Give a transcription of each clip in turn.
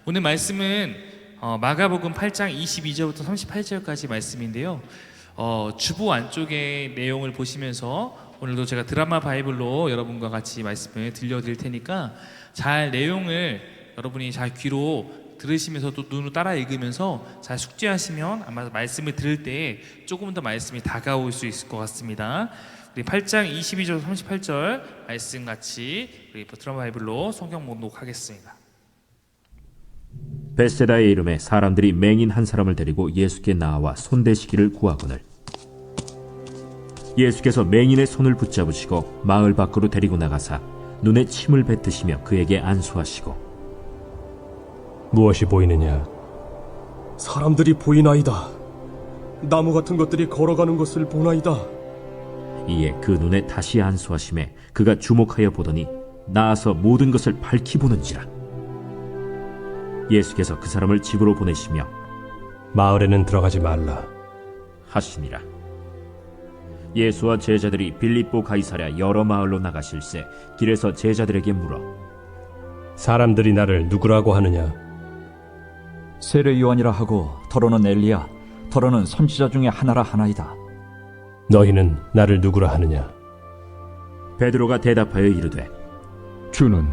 오늘 말씀은 마가복음 8장 22절부터 38절까지 말씀인데요. 주보 안쪽의 내용을 보시면서 오늘도 제가 드라마 바이블로 여러분과 같이 말씀을 들려드릴 테니까 잘 내용을 여러분이 잘 귀로 들으시면서 또 눈으로 따라 읽으면서 잘 숙지하시면 아마 말씀을 들을 때 조금 더 말씀이 다가올 수 있을 것 같습니다. 우리 8장 22절 38절 말씀 같이 우리 드라마 바이블로 성경 목록하겠습니다. 벳세다의 이름에 사람들이 맹인 한 사람을 데리고 예수께 나와 손대시기를 구하거늘 예수께서 맹인의 손을 붙잡으시고 마을 밖으로 데리고 나가사 눈에 침을 뱉으시며 그에게 안수하시고 무엇이 보이느냐? 사람들이 보이나이다. 나무 같은 것들이 걸어가는 것을 보나이다. 이에 그 눈에 다시 안수하심에 그가 주목하여 보더니 나아서 모든 것을 밝히 보는지라. 예수께서 그 사람을 집으로 보내시며 마을에는 들어가지 말라 하시니라. 예수와 제자들이 빌립보 가이사랴 여러 마을로 나가실새 길에서 제자들에게 물어 사람들이 나를 누구라고 하느냐? 세례 요한이라 하고 더러는 엘리야, 더러는 선지자 중에 하나라 하나이다. 너희는 나를 누구라 하느냐? 베드로가 대답하여 이르되 주는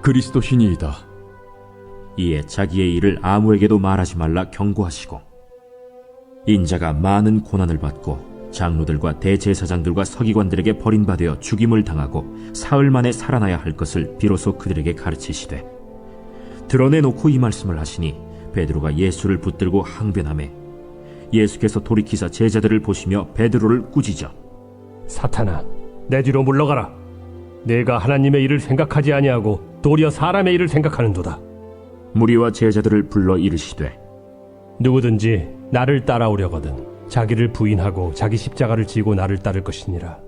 그리스도시니이다. 이에 자기의 일을 아무에게도 말하지 말라 경고하시고 인자가 많은 고난을 받고 장로들과 대제사장들과 서기관들에게 버림받아 죽임을 당하고 사흘 만에 살아나야 할 것을 비로소 그들에게 가르치시되 드러내놓고 이 말씀을 하시니 베드로가 예수를 붙들고 항변하매 예수께서 돌이키사 제자들을 보시며 베드로를 꾸짖어 사탄아, 내 뒤로 물러가라. 내가 하나님의 일을 생각하지 아니하고 도리어 사람의 일을 생각하는도다. 무리와 제자들을 불러 이르시되 누구든지 나를 따라오려거든 자기를 부인하고 자기 십자가를 지고 나를 따를 것이니라.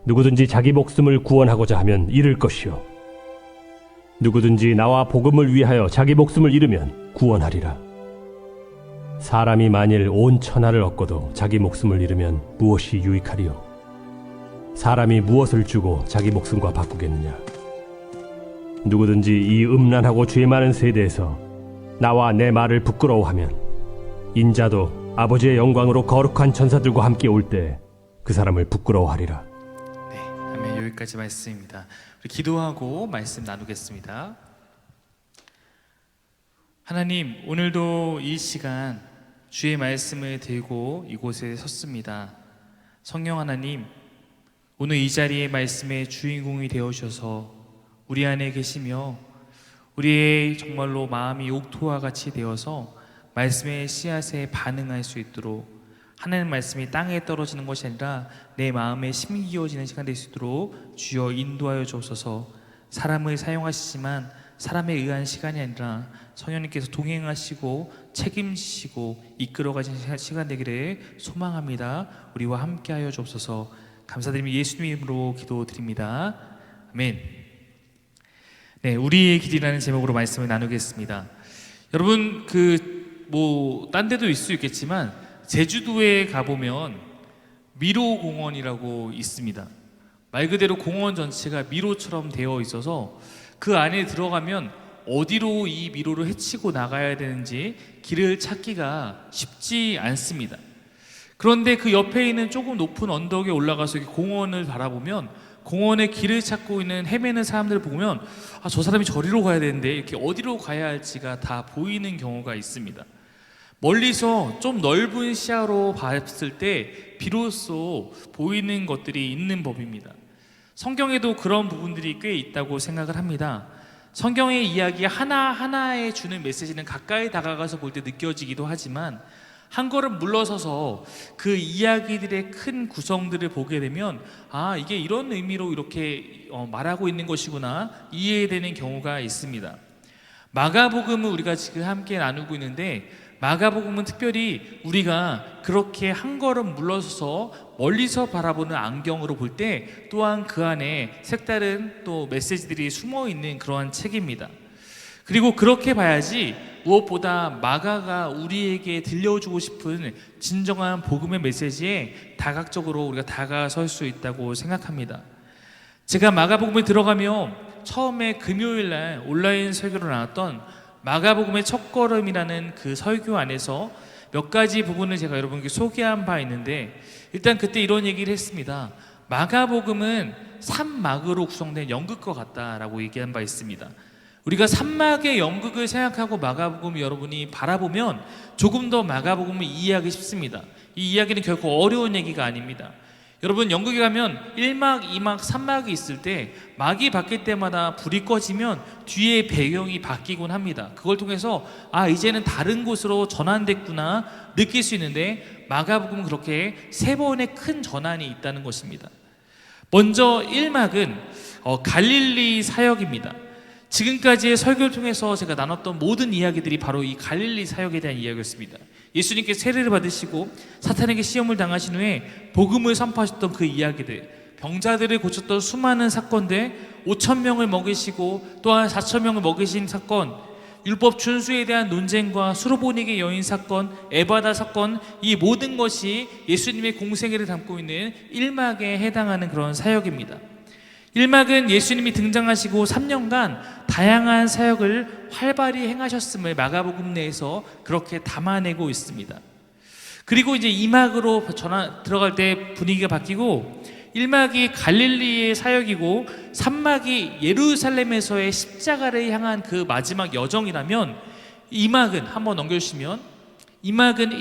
누구든지 자기 목숨을 구원하고자 하면 잃을 것이요 누구든지 나와 복음을 위하여 자기 목숨을 잃으면 구원하리라. 사람이 만일 온 천하를 얻고도 자기 목숨을 잃으면 무엇이 유익하리요? 사람이 무엇을 주고 자기 목숨과 바꾸겠느냐? 누구든지 이 음란하고 죄 많은 세대에서 나와 내 말을 부끄러워하면 인자도 아버지의 영광으로 거룩한 천사들과 함께 올 때 그 사람을 부끄러워하리라. 네, 아멘. 여기까지 말씀입니다. 우리 기도하고 말씀 나누겠습니다. 하나님, 오늘도 이 시간 주의 말씀을 들고 이곳에 섰습니다. 성령 하나님, 오늘 이 자리의 말씀의 주인공이 되어주셔서 우리 안에 계시며 우리의 정말로 마음이 옥토와 같이 되어서 말씀의 씨앗에 반응할 수 있도록 하나님 말씀이 땅에 떨어지는 것이 아니라 내 마음에 심기어지는 시간 될 수 있도록 주여 인도하여 주옵소서. 사람을 사용하시지만 사람에 의한 시간이 아니라 성령님께서 동행하시고 책임지시고 이끌어가시는 시간 되기를 소망합니다. 우리와 함께하여 주옵소서. 감사드리며 예수님 이름으로 기도드립니다. 아멘. 네, 우리의 길이라는 제목으로 말씀을 나누겠습니다. 여러분, 딴 데도 있을 수 있겠지만 제주도에 가보면 미로공원이라고 있습니다. 말 그대로 공원 전체가 미로처럼 되어 있어서 그 안에 들어가면 어디로 이 미로를 헤치고 나가야 되는지 길을 찾기가 쉽지 않습니다. 그런데 그 옆에 있는 조금 높은 언덕에 올라가서 공원을 바라보면 공원의 길을 찾고 있는 헤매는 사람들을 보면 저 사람이 저리로 가야 되는데 이렇게 어디로 가야 할지가 다 보이는 경우가 있습니다. 멀리서 좀 넓은 시야로 봤을 때 비로소 보이는 것들이 있는 법입니다. 성경에도 그런 부분들이 꽤 있다고 생각을 합니다. 성경의 이야기 하나하나에 주는 메시지는 가까이 다가가서 볼 때 느껴지기도 하지만 한 걸음 물러서서 그 이야기들의 큰 구성들을 보게 되면 이게 이런 의미로 이렇게 말하고 있는 것이구나 이해되는 경우가 있습니다. 마가복음은 우리가 지금 함께 나누고 있는데 마가복음은 특별히 우리가 그렇게 한 걸음 물러서서 멀리서 바라보는 안경으로 볼 때 또한 그 안에 색다른 또 메시지들이 숨어 있는 그러한 책입니다. 그리고 그렇게 봐야지 무엇보다 마가가 우리에게 들려주고 싶은 진정한 복음의 메시지에 다각적으로 우리가 다가설 수 있다고 생각합니다. 제가 마가복음에 들어가며 처음에 금요일날 온라인 설교로 나왔던 마가복음의 첫걸음이라는 그 설교 안에서 몇 가지 부분을 제가 여러분께 소개한 바 있는데, 일단 그때 이런 얘기를 했습니다. 마가복음은 3막으로 구성된 연극과 같다라고 얘기한 바 있습니다. 우리가 3막의 연극을 생각하고 마가복음 여러분이 바라보면 조금 더 마가복음을 이해하기 쉽습니다. 이 이야기는 결코 어려운 얘기가 아닙니다. 여러분, 연극에 가면 1막, 2막, 3막이 있을 때 막이 바뀔 때마다 불이 꺼지면 뒤에 배경이 바뀌곤 합니다. 그걸 통해서 이제는 다른 곳으로 전환됐구나 느낄 수 있는데, 마가복음은 그렇게 3번의 큰 전환이 있다는 것입니다. 먼저 1막은 갈릴리 사역입니다. 지금까지의 설교를 통해서 제가 나눴던 모든 이야기들이 바로 이 갈릴리 사역에 대한 이야기였습니다. 예수님께서 세례를 받으시고 사탄에게 시험을 당하신 후에 복음을 선포하셨던 그 이야기들, 병자들을 고쳤던 수많은 사건들, 5,000명을 먹이시고 또한 4,000명을 먹이신 사건, 율법 준수에 대한 논쟁과 수로보니게 여인 사건, 에바다 사건, 이 모든 것이 예수님의 공생애를 담고 있는 1막에 해당하는 그런 사역입니다. 1막은 예수님이 등장하시고 3년간 다양한 사역을 활발히 행하셨음을 마가복음 내에서 그렇게 담아내고 있습니다. 그리고 이제 2막으로 들어갈 때 분위기가 바뀌고, 1막이 갈릴리의 사역이고 3막이 예루살렘에서의 십자가를 향한 그 마지막 여정이라면, 2막은 한번 넘겨주시면, 2막은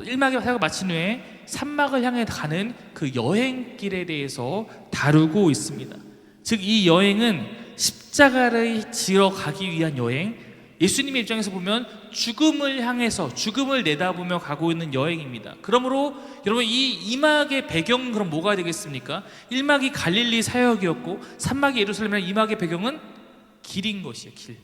1막의 사역을 마친 후에 3막을 향해 가는 그 여행길에 대해서 다루고 있습니다. 즉, 이 여행은 십자가를 지러 가기 위한 여행, 예수님의 입장에서 보면 죽음을 향해서, 죽음을 내다보며 가고 있는 여행입니다. 그러므로 여러분, 이 2막의 배경은 그럼 뭐가 되겠습니까? 1막이 갈릴리 사역이었고 3막이 예루살렘이라는 2막의 배경은 길인 것이에요. 길.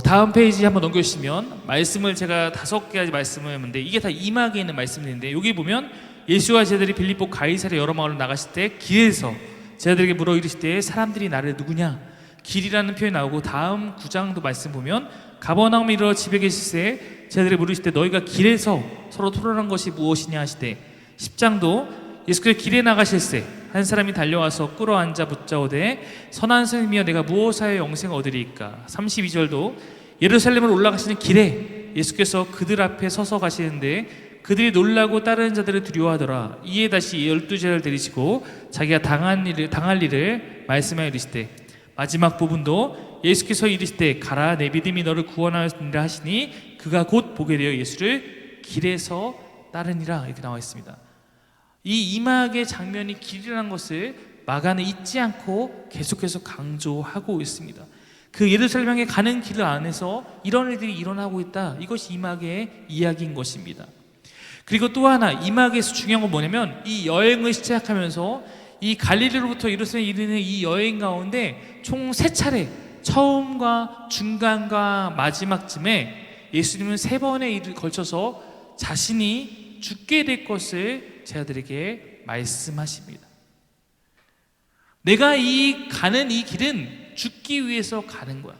다음 페이지 한번 넘겨주시면, 말씀을 제가 5개까지 말씀을 했는데 이게 다 2막에 있는 말씀인데, 여기 보면 예수와 제자들이 빌립보 가이사랴 여러 마을로 나가실 때 길에서 제자들에게 물어 이르실 때 사람들이 나를 누구냐? 길이라는 표현이 나오고, 다음 9장도 말씀 보면 가버나움에 이르러 집에 계실새 제자들이 물으실 때 너희가 길에서 서로 토론한 것이 무엇이냐 하시되, 10장도 예수께서 길에 나가실새 한 사람이 달려와서 끌어앉아 붙자오되 선한 선생님이여 내가 무엇하여 영생을 얻으리이까. 32절도 예루살렘으로 올라가시는 길에 예수께서 그들 앞에 서서 가시는데 그들이 놀라고 따르는 자들을 두려워하더라. 이에 다시 12제자를 데리시고 자기가 당할 일을 말씀하여 이르시되, 마지막 부분도 예수께서 이르시되 가라 내 믿음이 너를 구원하였느니라 하시니 그가 곧 보게 되어 예수를 길에서 따르니라, 이렇게 나와 있습니다. 이 2막의 장면이 길이라는 것을 마가는 잊지 않고 계속해서 강조하고 있습니다. 그 예루살렘 향해 가는 길 안에서 이런 일들이 일어나고 있다, 이것이 2막의 이야기인 것입니다. 그리고 또 하나 2막에서 중요한 건 뭐냐면, 이 여행을 시작하면서 이 갈릴리로부터 예루살렘에 이르는 이 여행 가운데 총 3차례, 처음과 중간과 마지막쯤에 예수님은 3번에 걸쳐서 자신이 죽게 될 것을 제자들에게 말씀하십니다. 내가 가는 이 길은 죽기 위해서 가는 거야.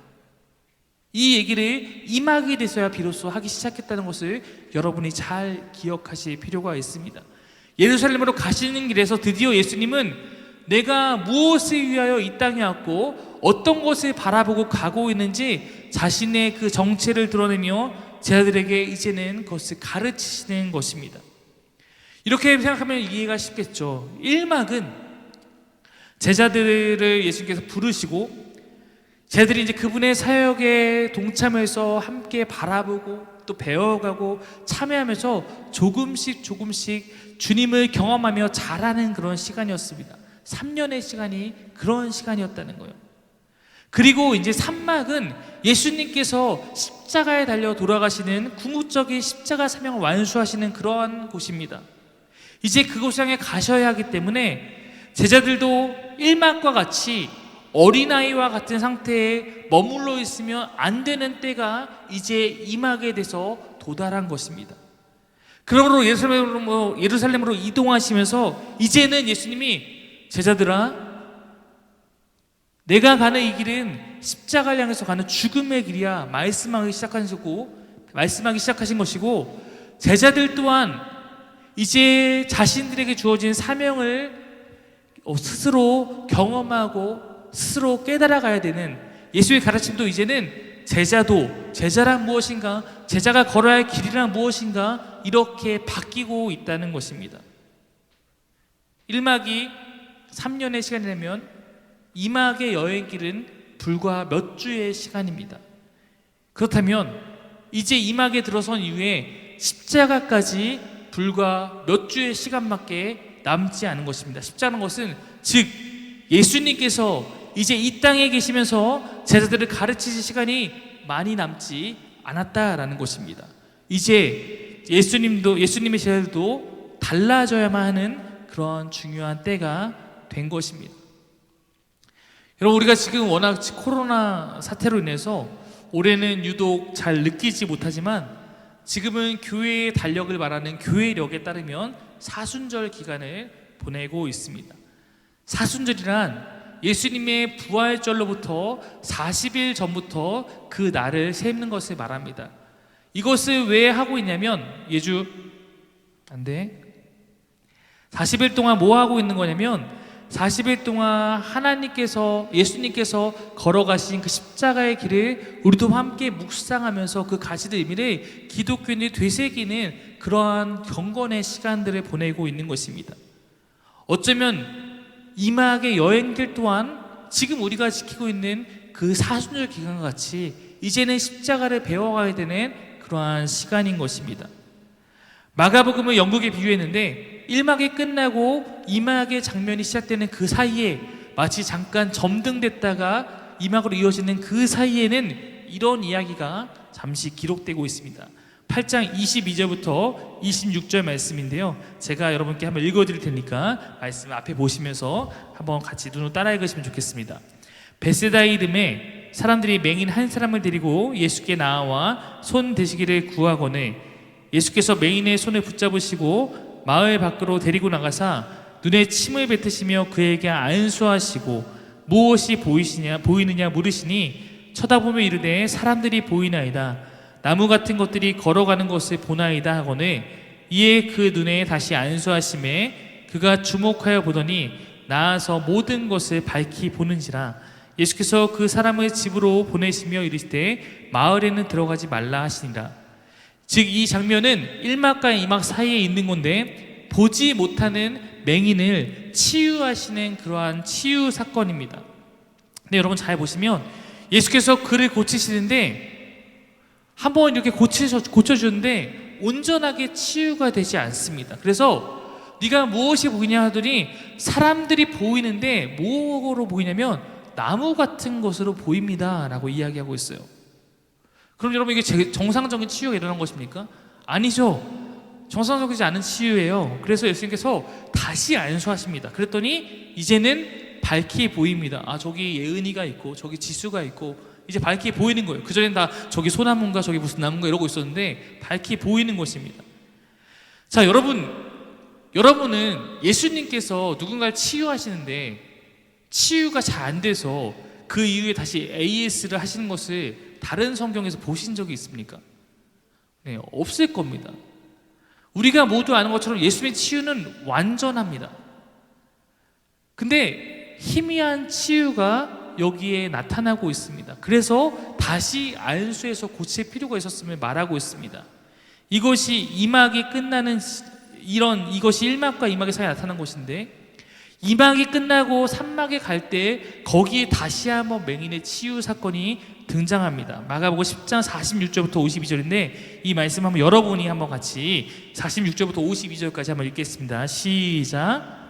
이 얘기를 2막이 돼서야 비로소 하기 시작했다는 것을 여러분이 잘 기억하실 필요가 있습니다. 예루살렘으로 가시는 길에서 드디어 예수님은 내가 무엇을 위하여 이 땅에 왔고 어떤 것을 바라보고 가고 있는지 자신의 그 정체를 드러내며 제자들에게 이제는 그것을 가르치시는 것입니다. 이렇게 생각하면 이해가 쉽겠죠. 1막은 제자들을 예수님께서 부르시고 제자들이 이제 그분의 사역에 동참해서 함께 바라보고 또 배워가고 참여하면서 조금씩 주님을 경험하며 자라는 그런 시간이었습니다. 3년의 시간이 그런 시간이었다는 거예요. 그리고 이제 3막은 예수님께서 십자가에 달려 돌아가시는 궁극적인 십자가 사명을 완수하시는 그러한 곳입니다. 이제 그곳 향해 가셔야 하기 때문에 제자들도 1막과 같이 어린아이와 같은 상태에 머물러 있으면 안 되는 때가 이제 2막에 대해서 도달한 것입니다. 그러므로 예루살렘으로 이동하시면서 이제는 예수님이 제자들아, 내가 가는 이 길은 십자가를 향해서 가는 죽음의 길이야 말씀하기 시작하신 것이고, 제자들 또한 이제 자신들에게 주어진 사명을 스스로 경험하고 스스로 깨달아 가야 되는, 예수의 가르침도 이제는 제자란 무엇인가, 제자가 걸어야 할 길이란 무엇인가, 이렇게 바뀌고 있다는 것입니다. 1막이 3년의 시간이라면 2막의 여행길은 불과 몇 주의 시간입니다. 그렇다면 이제 2막에 들어선 이후에 십자가까지 불과 몇 주의 시간밖에 남지 않은 것입니다. 십자가는 것은 즉 예수님께서 이제 이 땅에 계시면서 제자들을 가르치실 시간이 많이 남지 않았다라는 것입니다. 이제 예수님의 제자들도 달라져야만 하는 그런 중요한 때가 된 것입니다. 여러분, 우리가 지금 워낙 코로나 사태로 인해서 올해는 유독 잘 느끼지 못하지만 지금은 교회의 달력을 말하는 교회력에 따르면 사순절 기간을 보내고 있습니다. 사순절이란 예수님의 부활절로부터 40일 전부터 그 날을 세는 것을 말합니다. 이것을 왜 하고 있냐면 40일 동안 뭐 하고 있는 거냐면 40일 동안 예수님께서 걸어가신 그 십자가의 길을 우리도 함께 묵상하면서 그 가시는 의미를 기독교인들이 되새기는 그러한 경건의 시간들을 보내고 있는 것입니다. 어쩌면 이막의 여행길 또한 지금 우리가 지키고 있는 그 사순절 기간과 같이 이제는 십자가를 배워가야 되는 그러한 시간인 것입니다. 마가복음을 연극에 비유했는데 1막이 끝나고 2막의 장면이 시작되는 그 사이에 마치 잠깐 점등됐다가 2막으로 이어지는 그 사이에는 이런 이야기가 잠시 기록되고 있습니다. 8장 22절부터 26절 말씀인데요, 제가 여러분께 한번 읽어드릴 테니까 말씀 앞에 보시면서 한번 같이 눈으로 따라 읽으시면 좋겠습니다. 베세다의 이름에 사람들이 맹인 한 사람을 데리고 예수께 나와 손 대시기를 구하거늘 예수께서 맹인의 손을 붙잡으시고 마을 밖으로 데리고 나가사 눈에 침을 뱉으시며 그에게 안수하시고 무엇이 보이느냐 물으시니 쳐다보며 이르되 사람들이 보이나이다. 나무 같은 것들이 걸어가는 것을 보나이다 하거늘 이에 그 눈에 다시 안수하심에 그가 주목하여 보더니 나아서 모든 것을 밝히 보는지라. 예수께서 그 사람을 집으로 보내시며 이르시되 마을에는 들어가지 말라 하시니라. 즉 이 장면은 1막과 2막 사이에 있는 건데 보지 못하는 맹인을 치유하시는 그러한 치유 사건입니다. 근데 여러분 잘 보시면 예수께서 그를 고치시는데 한번 이렇게 고쳐주는데 온전하게 치유가 되지 않습니다. 그래서 네가 무엇이 보이냐 하더니 사람들이 보이는데 뭐로 보이냐면 나무 같은 것으로 보입니다 라고 이야기하고 있어요. 그럼 여러분 이게 정상적인 치유가 일어난 것입니까? 아니죠. 정상적이지 않은 치유예요. 그래서 예수님께서 다시 안수하십니다. 그랬더니 이제는 밝게 보입니다. 아, 저기 예은이가 있고 저기 지수가 있고 이제 밝게 보이는 거예요. 그전엔 다 저기 소나무인가 저기 무슨 나무인가 이러고 있었는데 밝게 보이는 것입니다. 자, 여러분은 예수님께서 누군가를 치유하시는데 치유가 잘 안 돼서 그 이후에 다시 AS를 하시는 것을 다른 성경에서 보신 적이 있습니까? 네, 없을 겁니다. 우리가 모두 아는 것처럼 예수님의 치유는 완전합니다. 근데 희미한 치유가 여기에 나타나고 있습니다. 그래서 다시 안수해서 고칠 필요가 있었음을 말하고 있습니다. 이것이 이막이 끝나는 이것이 1막과 2막의 사이에 나타난 것인데 2막이 끝나고 3막에 갈 때 거기에 다시 한번 맹인의 치유 사건이 등장합니다. 마가복음 10장 46절부터 52절인데 이 말씀 한번 여러분이 한번 같이 46절부터 52절까지 한번 읽겠습니다. 시작.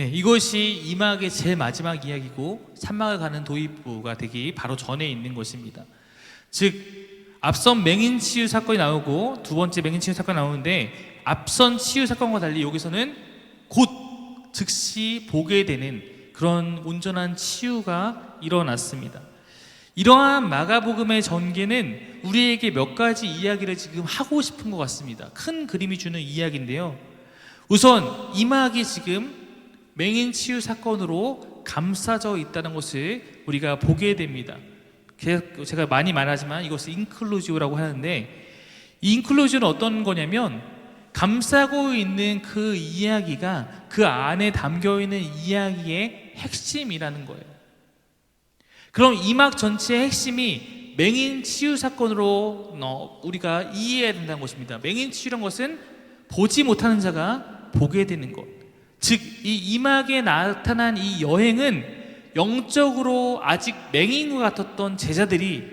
네, 이것이 이막의 제일 마지막 이야기고 산막을 가는 도입부가 되기 바로 전에 있는 것입니다. 즉 앞선 맹인 치유 사건이 나오고 두 번째 맹인 치유 사건이 나오는데 앞선 치유 사건과 달리 여기서는 곧 즉시 보게 되는 그런 온전한 치유가 일어났습니다. 이러한 마가복음의 전개는 우리에게 몇 가지 이야기를 지금 하고 싶은 것 같습니다. 큰 그림이 주는 이야기인데요. 우선 이막이 지금 맹인 치유 사건으로 감싸져 있다는 것을 우리가 보게 됩니다. 제가 많이 말하지만 이것을 인클루지오라고 하는데, 이 인클루지오는 어떤 거냐면 감싸고 있는 그 이야기가 그 안에 담겨있는 이야기의 핵심이라는 거예요. 그럼 이막 전체의 핵심이 맹인 치유 사건으로 우리가 이해해야 된다는 것입니다. 맹인 치유란 것은 보지 못하는 자가 보게 되는 것. 즉 이 이막에 나타난 이 여행은 영적으로 아직 맹인과 같았던 제자들이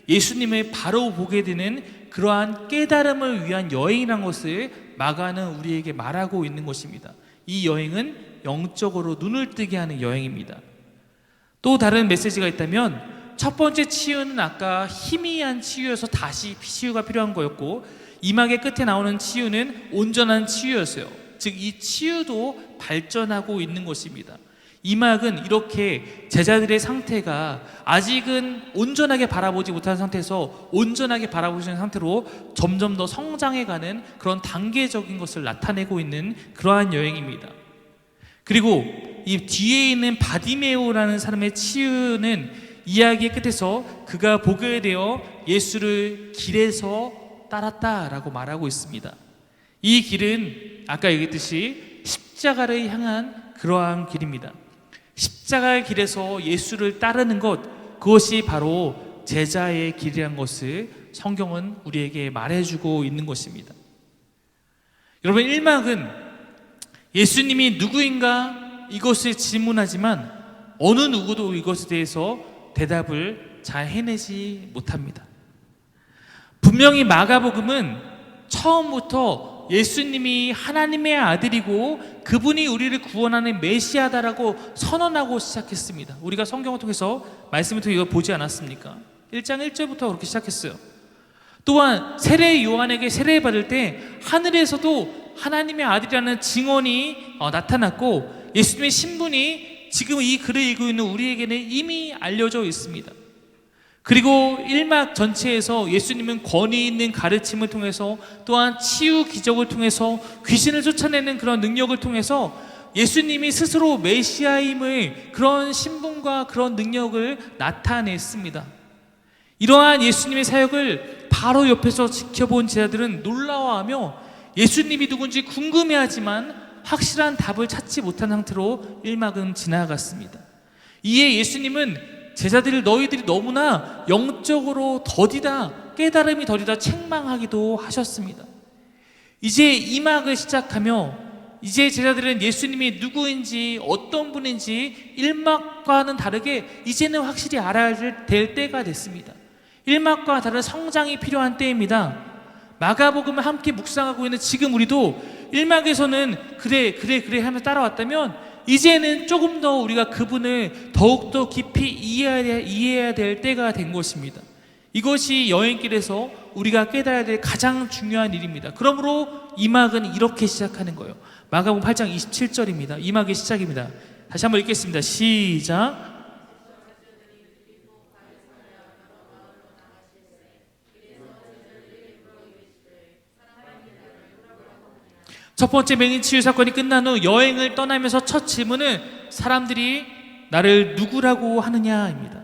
예수님을 바로 보게 되는 그러한 깨달음을 위한 여행이라는 것을 마가는 우리에게 말하고 있는 것입니다. 이 여행은 영적으로 눈을 뜨게 하는 여행입니다. 또 다른 메시지가 있다면, 첫 번째 치유는 아까 희미한 치유여서 다시 치유가 필요한 거였고, 이막의 끝에 나오는 치유는 온전한 치유였어요. 즉 이 치유도 발전하고 있는 것입니다. 이막은 이렇게 제자들의 상태가 아직은 온전하게 바라보지 못한 상태에서 온전하게 바라보시는 상태로 점점 더 성장해가는 그런 단계적인 것을 나타내고 있는 그러한 여행입니다. 그리고 이 뒤에 있는 바디메오라는 사람의 치유는 이야기의 끝에서 그가 보게 되어 예수를 길에서 따랐다라고 말하고 있습니다. 이 길은 아까 얘기했듯이 십자가를 향한 그러한 길입니다. 십자가의 길에서 예수를 따르는 것, 그것이 바로 제자의 길이라는 것을 성경은 우리에게 말해주고 있는 것입니다. 여러분, 1막은 예수님이 누구인가 이것을 질문하지만 어느 누구도 이것에 대해서 대답을 잘 해내지 못합니다. 분명히 마가복음은 처음부터 예수님이 하나님의 아들이고 그분이 우리를 구원하는 메시아다라고 선언하고 시작했습니다. 우리가 성경을 통해서 말씀을 통해 이거 보지 않았습니까? 1장 1절부터 그렇게 시작했어요. 또한 세례 요한에게 세례받을 때 하늘에서도 하나님의 아들이라는 증언이 나타났고, 예수님의 신분이 지금 이 글을 읽고 있는 우리에게는 이미 알려져 있습니다. 그리고 1막 전체에서 예수님은 권위 있는 가르침을 통해서, 또한 치유 기적을 통해서, 귀신을 쫓아내는 그런 능력을 통해서 예수님이 스스로 메시아임을, 그런 신분과 그런 능력을 나타냈습니다. 이러한 예수님의 사역을 바로 옆에서 지켜본 제자들은 놀라워하며 예수님이 누군지 궁금해하지만 확실한 답을 찾지 못한 상태로 1막은 지나갔습니다. 이에 예수님은 제자들을 너희들이 너무나 영적으로 더디다, 깨달음이 더디다 책망하기도 하셨습니다. 이제 2막을 시작하며 이제 제자들은 예수님이 누구인지 어떤 분인지 1막과는 다르게 이제는 확실히 알아야 될 때가 됐습니다. 1막과 다른 성장이 필요한 때입니다. 마가복음을 함께 묵상하고 있는 지금 우리도 1막에서는 그래 하면서 따라왔다면 이제는 조금 더 우리가 그분을 더욱더 깊이 이해해야 될 때가 된 것입니다. 이것이 여행길에서 우리가 깨달아야 될 가장 중요한 일입니다. 그러므로 2막은 이렇게 시작하는 거예요. 마가복음 8장 27절입니다. 2막의 시작입니다. 다시 한번 읽겠습니다. 시작. 첫 번째 맹인 치유 사건이 끝난 후 여행을 떠나면서 첫 질문은 사람들이 나를 누구라고 하느냐입니다.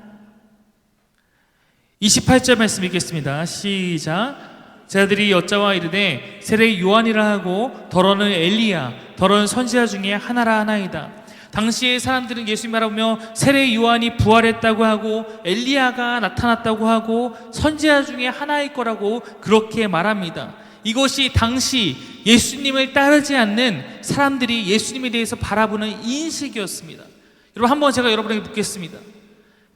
28절 말씀 읽겠습니다. 시작. 제자들이 여자와 이르되 세례 요한이라 하고 더러는 엘리야, 더러는 선지자 중에 하나라 하나이다. 당시에 사람들은 예수님 바라보며 세례 요한이 부활했다고 하고 엘리야가 나타났다고 하고 선지자 중에 하나일 거라고 그렇게 말합니다. 이것이 당시 예수님을 따르지 않는 사람들이 예수님에 대해서 바라보는 인식이었습니다. 여러분, 한번 제가 여러분에게 묻겠습니다.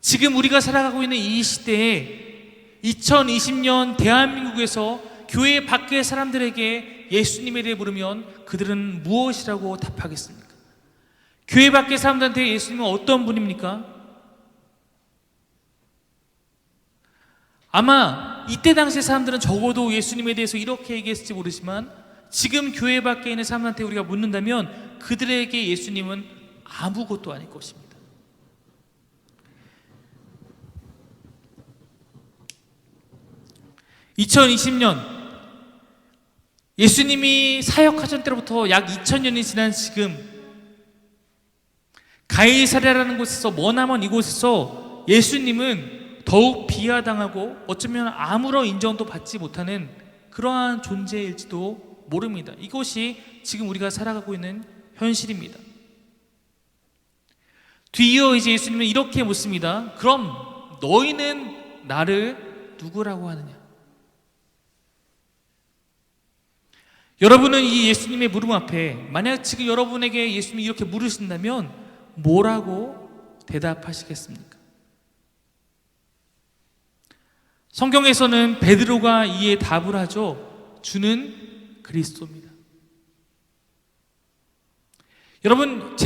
지금 우리가 살아가고 있는 이 시대에 2020년 대한민국에서 교회 밖의 사람들에게 예수님에 대해 물으면 그들은 무엇이라고 답하겠습니까? 교회 밖의 사람들한테 예수님은 어떤 분입니까? 아마 이때 당시의 사람들은 적어도 예수님에 대해서 이렇게 얘기했을지 모르지만 지금 교회 밖에 있는 사람한테 우리가 묻는다면 그들에게 예수님은 아무것도 아닐 것입니다. 2020년 예수님이 사역하신 때로부터 약 2000년이 지난 지금 가이사랴라는 곳에서 머나먼 이곳에서 예수님은 더욱 비하당하고 어쩌면 아무런 인정도 받지 못하는 그러한 존재일지도 모릅니다. 이것이 지금 우리가 살아가고 있는 현실입니다. 뒤이어 이제 예수님은 이렇게 묻습니다. 그럼 너희는 나를 누구라고 하느냐? 여러분은 이 예수님의 물음 앞에 만약 지금 여러분에게 예수님이 이렇게 물으신다면 뭐라고 대답하시겠습니까? 성경에서는 베드로가 이에 답을 하죠. 주는 그리스도입니다. 여러분,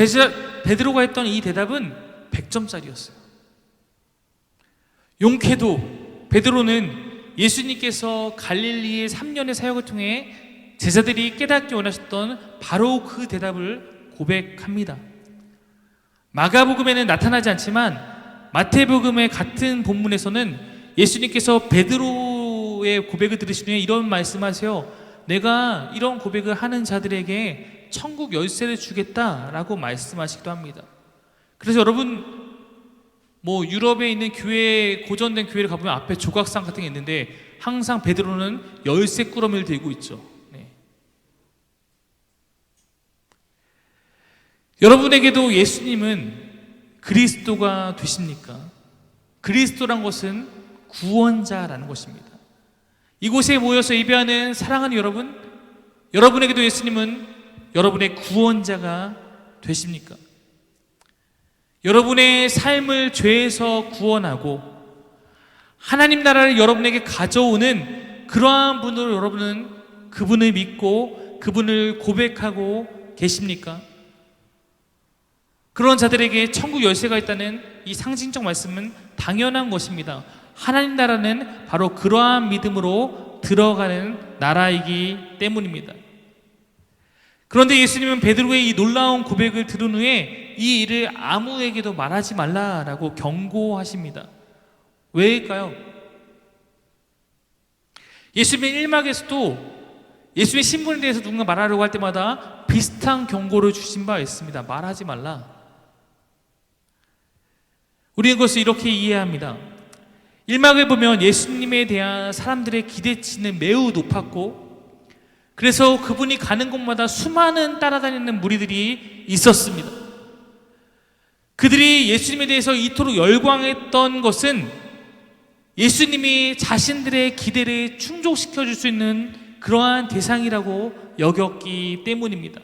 베드로가 했던 이 대답은 100점짜리였어요. 용케도 베드로는 예수님께서 갈릴리의 3년의 사역을 통해 제자들이 깨닫기 원하셨던 바로 그 대답을 고백합니다. 마가복음에는 나타나지 않지만 마태복음의 같은 본문에서는 예수님께서 베드로의 고백을 들으신 후에 이런 말씀하세요. 내가 이런 고백을 하는 자들에게 천국 열쇠를 주겠다라고 말씀하시기도 합니다. 그래서 여러분 유럽에 있는 교회, 고전된 교회를 가보면 앞에 조각상 같은 게 있는데 항상 베드로는 열쇠 꾸러미를 들고 있죠. 네. 여러분에게도 예수님은 그리스도가 되십니까? 그리스도란 것은 구원자라는 것입니다. 이곳에 모여서 예배하는 사랑하는 여러분, 여러분에게도 예수님은 여러분의 구원자가 되십니까? 여러분의 삶을 죄에서 구원하고 하나님 나라를 여러분에게 가져오는 그러한 분으로 여러분은 그분을 믿고 그분을 고백하고 계십니까? 그런 자들에게 천국 열쇠가 있다는 이 상징적 말씀은 당연한 것입니다. 하나님 나라는 바로 그러한 믿음으로 들어가는 나라이기 때문입니다. 그런데 예수님은 베드로의 이 놀라운 고백을 들은 후에 이 일을 아무에게도 말하지 말라라고 경고하십니다. 왜일까요? 예수님의 1막에서도 예수님의 신분에 대해서 누군가 말하려고 할 때마다 비슷한 경고를 주신 바 있습니다. 말하지 말라. 우리는 그것을 이렇게 이해합니다. 1막을 보면 예수님에 대한 사람들의 기대치는 매우 높았고 그래서 그분이 가는 곳마다 수많은 따라다니는 무리들이 있었습니다. 그들이 예수님에 대해서 이토록 열광했던 것은 예수님이 자신들의 기대를 충족시켜 줄 수 있는 그러한 대상이라고 여겼기 때문입니다.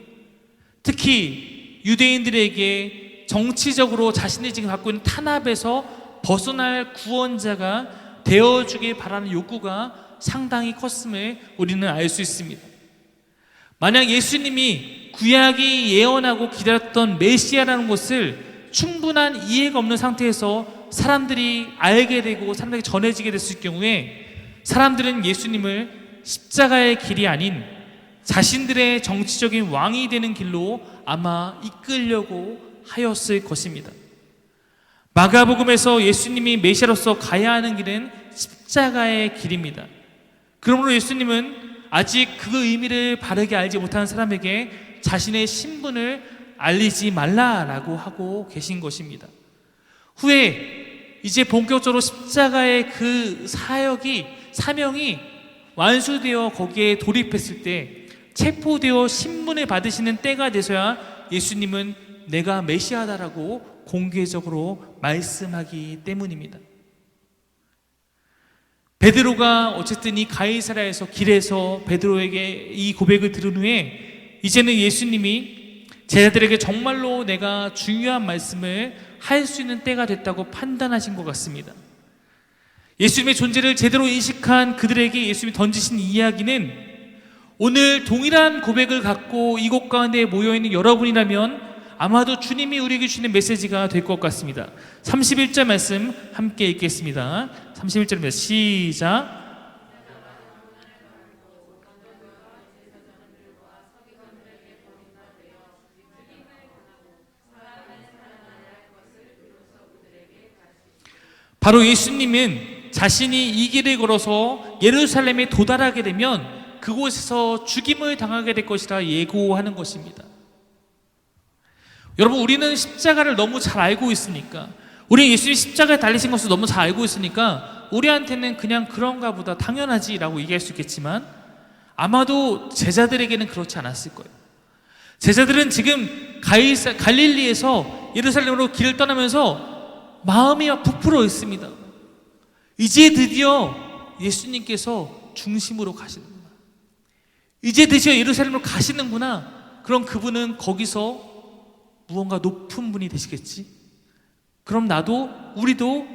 특히 유대인들에게 정치적으로 자신들이 지금 갖고 있는 탄압에서 벗어날 구원자가 되어주길 바라는 욕구가 상당히 컸음을 우리는 알 수 있습니다. 만약 예수님이 구약이 예언하고 기다렸던 메시아라는 것을 충분한 이해가 없는 상태에서 사람들이 알게 되고 사람들에게 전해지게 됐을 경우에 사람들은 예수님을 십자가의 길이 아닌 자신들의 정치적인 왕이 되는 길로 아마 이끌려고 하였을 것입니다. 마가복음에서 예수님이 메시아로서 가야 하는 길은 십자가의 길입니다. 그러므로 예수님은 아직 그 의미를 바르게 알지 못하는 사람에게 자신의 신분을 알리지 말라라고 하고 계신 것입니다. 후에 이제 본격적으로 십자가의 그 사명이 완수되어 거기에 돌입했을 때 체포되어 신분을 받으시는 때가 돼서야 예수님은 내가 메시아다라고 공개적으로 말씀하기 때문입니다. 베드로가 어쨌든 이 가이사랴에서 길에서 베드로에게 이 고백을 들은 후에 이제는 예수님이 제자들에게 정말로 내가 중요한 말씀을 할 수 있는 때가 됐다고 판단하신 것 같습니다. 예수님의 존재를 제대로 인식한 그들에게 예수님이 던지신 이야기는 오늘 동일한 고백을 갖고 이곳 가운데 모여있는 여러분이라면 아마도 주님이 우리에게 주시는 메시지가 될 것 같습니다. 31절 말씀 함께 읽겠습니다. 31절입니다. 시작. 바로 예수님은 자신이 이 길을 걸어서 예루살렘에 도달하게 되면 그곳에서 죽임을 당하게 될 것이라 예고하는 것입니다. 여러분, 우리는 십자가를 너무 잘 알고 있으니까, 우리 예수님이 십자가에 달리신 것을 너무 잘 알고 있으니까 우리한테는 그냥 그런가 보다 당연하지 라고 얘기할 수 있겠지만, 아마도 제자들에게는 그렇지 않았을 거예요. 제자들은 지금 갈릴리에서 예루살렘으로 길을 떠나면서 마음이 막 부풀어 있습니다. 이제 드디어 예수님께서 중심으로 가시는구나, 이제 드디어 예루살렘으로 가시는구나. 그럼 그분은 거기서 무언가 높은 분이 되시겠지. 그럼 우리도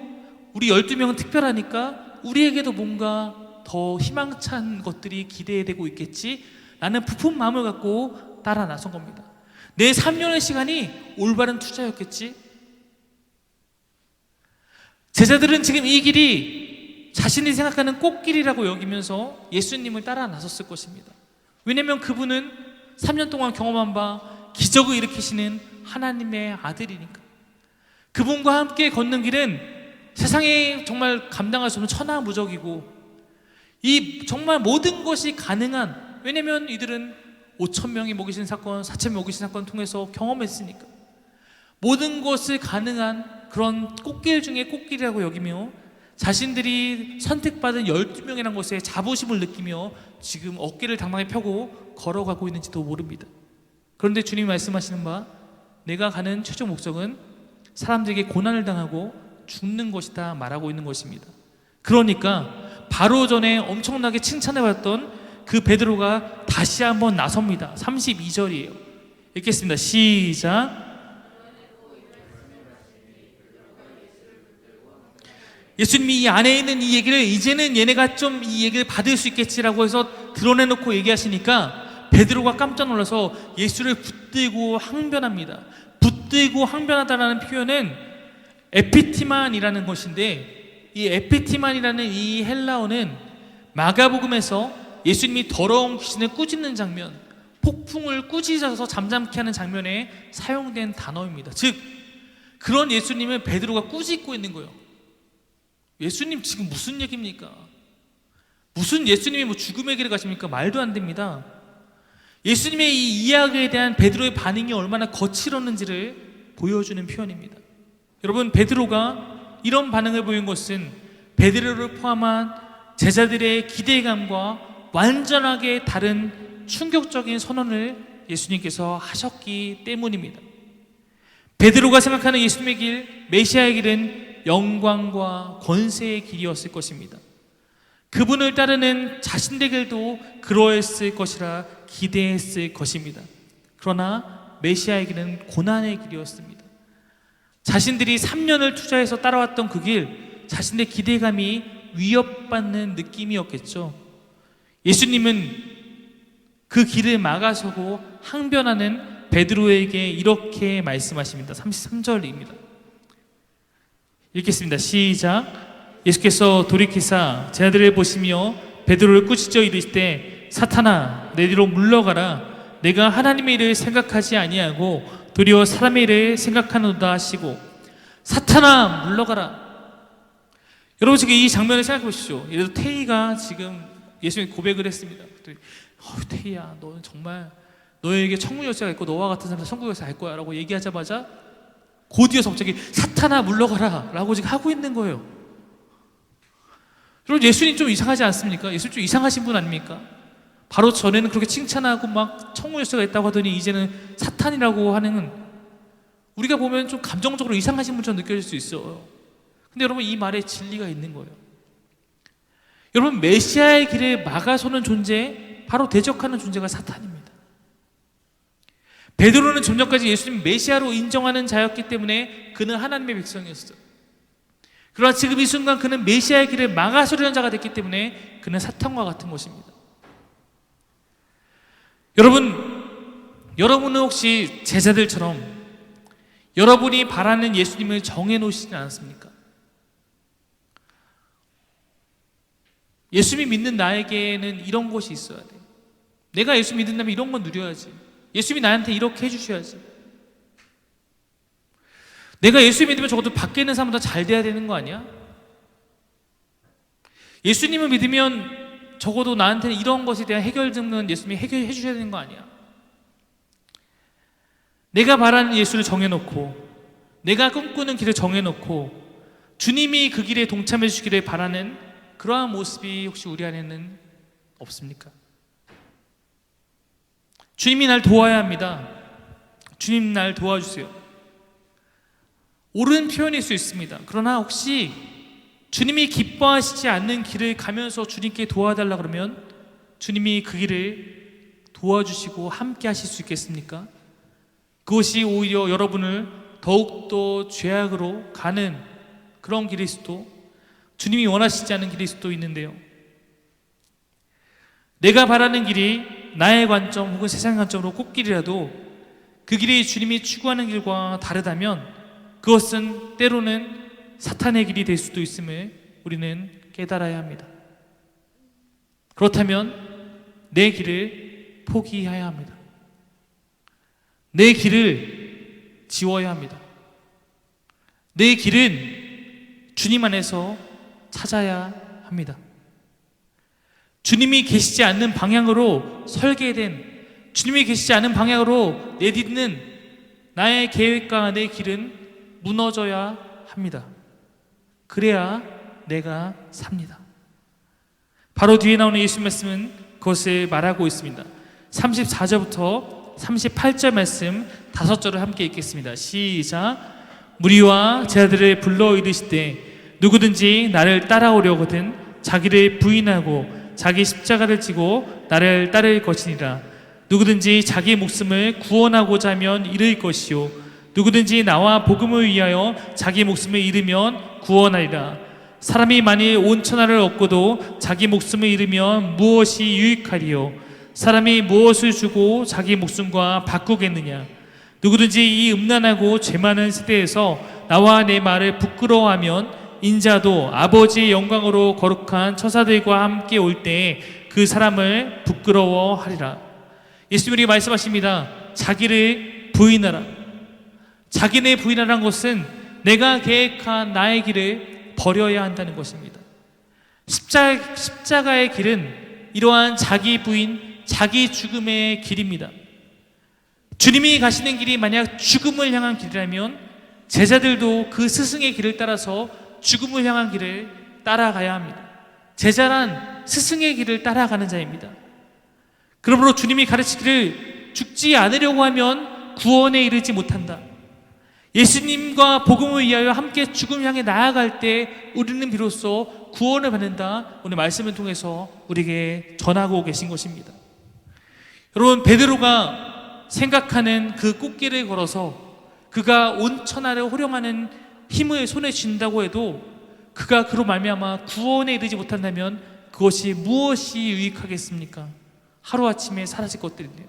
우리 12명은 특별하니까 우리에게도 뭔가 더 희망찬 것들이 기대되고 있겠지 라는 부푼 마음을 갖고 따라 나선 겁니다. 내 3년의 시간이 올바른 투자였겠지. 제자들은 지금 이 길이 자신이 생각하는 꽃길이라고 여기면서 예수님을 따라 나섰을 것입니다. 왜냐하면 그분은 3년 동안 경험한 바 기적을 일으키시는 하나님의 아들이니까. 그분과 함께 걷는 길은 세상에 정말 감당할 수 없는 천하무적이고, 이 정말 모든 것이 가능한, 왜냐하면 이들은 5,000명이 먹이신 사건, 4,000명이 먹이신 사건을 통해서 경험했으니까 모든 것을 가능한 그런 꽃길 중에 꽃길이라고 여기며 자신들이 선택받은 12명이라는 것에 자부심을 느끼며 지금 어깨를 당당히 펴고 걸어가고 있는지도 모릅니다. 그런데 주님이 말씀하시는 바, 내가 가는 최종 목적은 사람들에게 고난을 당하고 죽는 것이다 말하고 있는 것입니다. 그러니까 바로 전에 엄청나게 칭찬해 받았던 그 베드로가 다시 한번 나섭니다. 32절이에요. 읽겠습니다. 시작. 예수님이 이 안에 있는 이 얘기를 이제는 얘네가 좀 이 얘기를 받을 수 있겠지라고 해서 드러내놓고 얘기하시니까 베드로가 깜짝 놀라서 예수를 붙들고 항변합니다. 붙들고 항변하다라는 표현은 에피티만이라는 것인데, 이 에피티만이라는 이 헬라어는 마가복음에서 예수님이 더러운 귀신을 꾸짖는 장면, 폭풍을 꾸짖어서 잠잠케 하는 장면에 사용된 단어입니다. 즉 그런 예수님을 베드로가 꾸짖고 있는 거예요. 예수님 지금 무슨 얘기입니까? 무슨 예수님이 뭐 죽음의 길을 가십니까? 말도 안 됩니다. 예수님의 이 이야기에 대한 베드로의 반응이 얼마나 거칠었는지를 보여주는 표현입니다. 여러분, 베드로가 이런 반응을 보인 것은 베드로를 포함한 제자들의 기대감과 완전하게 다른 충격적인 선언을 예수님께서 하셨기 때문입니다. 베드로가 생각하는 예수님의 길, 메시아의 길은 영광과 권세의 길이었을 것입니다. 그분을 따르는 자신들에게도 그러했을 것이라 기대했을 것입니다. 그러나 메시아의 길은 고난의 길이었습니다. 자신들이 3년을 투자해서 따라왔던 그 길, 자신의 기대감이 위협받는 느낌이었겠죠. 예수님은 그 길을 막아서고 항변하는 베드로에게 이렇게 말씀하십니다. 33절입니다. 읽겠습니다. 시작. 예수께서 돌이키사 제자들을 보시며 베드로를 꾸짖어 이르시되, 사탄아, 내 뒤로 물러가라. 내가 하나님의 일을 생각하지 아니하고 도리어 사람의 일을 생각하노다 하시고. 사탄아, 물러가라. 여러분, 지금 이 장면을 생각해 보십시오. 예를 들어 태희가 지금 예수님 고백을 했습니다. 태희야, 너는 정말 너에게 천국 열쇠가 있고 너와 같은 사람이 천국 열쇠 알 거야 라고 얘기하자마자 곧이어서 갑자기 사탄아 물러가라 라고 지금 하고 있는 거예요. 여러분, 예수님 좀 이상하지 않습니까? 예수님 좀 이상하신 분 아닙니까? 바로 전에는 그렇게 칭찬하고 막 천국 열쇠가 있다고 하더니 이제는 사탄이라고 하는, 우리가 보면 좀 감정적으로 이상하신 분처럼 느껴질 수 있어요. 근데 여러분, 이 말에 진리가 있는 거예요. 여러분, 메시아의 길을 막아서는 존재, 바로 대적하는 존재가 사탄입니다. 베드로는 좀 전까지 예수님 메시아로 인정하는 자였기 때문에 그는 하나님의 백성이었어요. 그러나 지금 이 순간 그는 메시아의 길을 막아서려는 자가 됐기 때문에 그는 사탄과 같은 것입니다. 여러분은 혹시 제자들처럼 여러분이 바라는 예수님을 정해놓으시지 않았습니까? 예수님 믿는 나에게는 이런 것이 있어야 돼. 내가 예수 믿는다면 이런 건 누려야지. 예수님이 나한테 이렇게 해주셔야지. 내가 예수 믿으면 적어도 밖에 있는 사람보다 잘 돼야 되는 거 아니야? 예수님을 믿으면 적어도 나한테는 이런 것에 대한 해결 등은 예수님이 해결해 주셔야 되는 거 아니야? 내가 바라는 예수를 정해놓고 내가 꿈꾸는 길을 정해놓고 주님이 그 길에 동참해 주시기를 바라는 그러한 모습이 혹시 우리 안에는 없습니까? 주님이 날 도와야 합니다. 주님 날 도와주세요. 옳은 표현일 수 있습니다. 그러나 혹시 주님이 기뻐하시지 않는 길을 가면서 주님께 도와달라 그러면 주님이 그 길을 도와주시고 함께 하실 수 있겠습니까? 그것이 오히려 여러분을 더욱더 죄악으로 가는 그런 길일 수도, 주님이 원하시지 않은 길일 수도 있는데요. 내가 바라는 길이 나의 관점 혹은 세상 관점으로 꽃길이라도 그 길이 주님이 추구하는 길과 다르다면 그것은 때로는 사탄의 길이 될 수도 있음을 우리는 깨달아야 합니다. 그렇다면 내 길을 포기해야 합니다. 내 길을 지워야 합니다. 내 길은 주님 안에서 찾아야 합니다. 주님이 계시지 않는 방향으로 설계된, 주님이 계시지 않은 방향으로 내딛는 나의 계획과 내 길은 무너져야 합니다. 그래야 내가 삽니다. 바로 뒤에 나오는 예수 말씀은 그것을 말하고 있습니다. 34절부터 38절 말씀 5절을 함께 읽겠습니다. 시작. 무리와 제자들을 불러 이르시되 누구든지 나를 따라오려거든 자기를 부인하고 자기 십자가를 지고 나를 따를 것이니라. 누구든지 자기 목숨을 구원하고자 하면 잃을 것이요 누구든지 나와 복음을 위하여 자기 목숨을 잃으면 구원하리라. 사람이 만일 온 천하를 얻고도 자기 목숨을 잃으면 무엇이 유익하리요? 사람이 무엇을 주고 자기 목숨과 바꾸겠느냐? 누구든지 이 음란하고 죄 많은 세대에서 나와 내 말을 부끄러워하면 인자도 아버지의 영광으로 거룩한 처사들과 함께 올 때에 그 사람을 부끄러워하리라. 예수님이 말씀하십니다. 자기를 부인하라. 자기를 부인하라는 것은 내가 계획한 나의 길을 버려야 한다는 것입니다. 십자가의 길은 이러한 자기 부인, 자기 죽음의 길입니다. 주님이 가시는 길이 만약 죽음을 향한 길이라면 제자들도 그 스승의 길을 따라서 죽음을 향한 길을 따라가야 합니다. 제자란 스승의 길을 따라가는 자입니다. 그러므로 주님이 가르치기를 죽지 않으려고 하면 구원에 이르지 못한다. 예수님과 복음을 위하여 함께 죽음 향해 나아갈 때 우리는 비로소 구원을 받는다. 오늘 말씀을 통해서 우리에게 전하고 계신 것입니다. 여러분, 베드로가 생각하는 그 꽃길을 걸어서 그가 온 천하를 호령하는 힘을 손에 쥔다고 해도 그가 그로 말미암아 구원에 이르지 못한다면 그것이 무엇이 유익하겠습니까? 하루아침에 사라질 것들인데요.